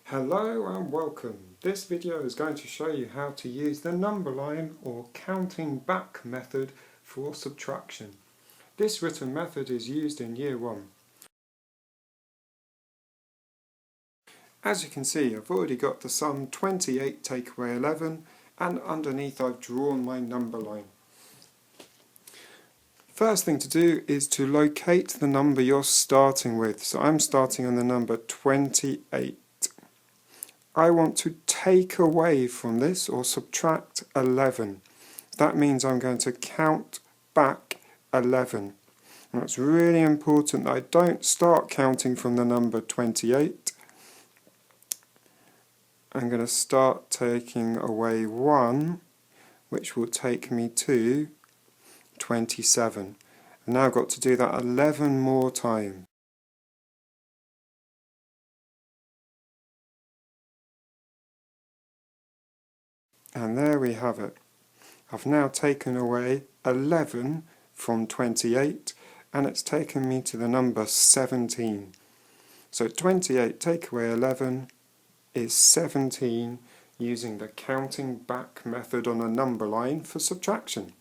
Hello and welcome. This video is going to show you how to use the number line or counting back method for subtraction. This written method is used in year 1. As you can see, I've already got the sum 28 take away 11, and underneath I've drawn my number line. First thing to do is to locate the number you're starting with. So I'm starting on the number 28. I want to take away from this or subtract 11. That means I'm going to count back 11. And it's really important that I don't start counting from the number 28. I'm going to start taking away 1, which will take me to 27. And now I've got to do that 11 more times. And there we have it. I've now taken away 11 from 28, and it's taken me to the number 17. So 28 take away 11 is 17 using the counting back method on a number line for subtraction.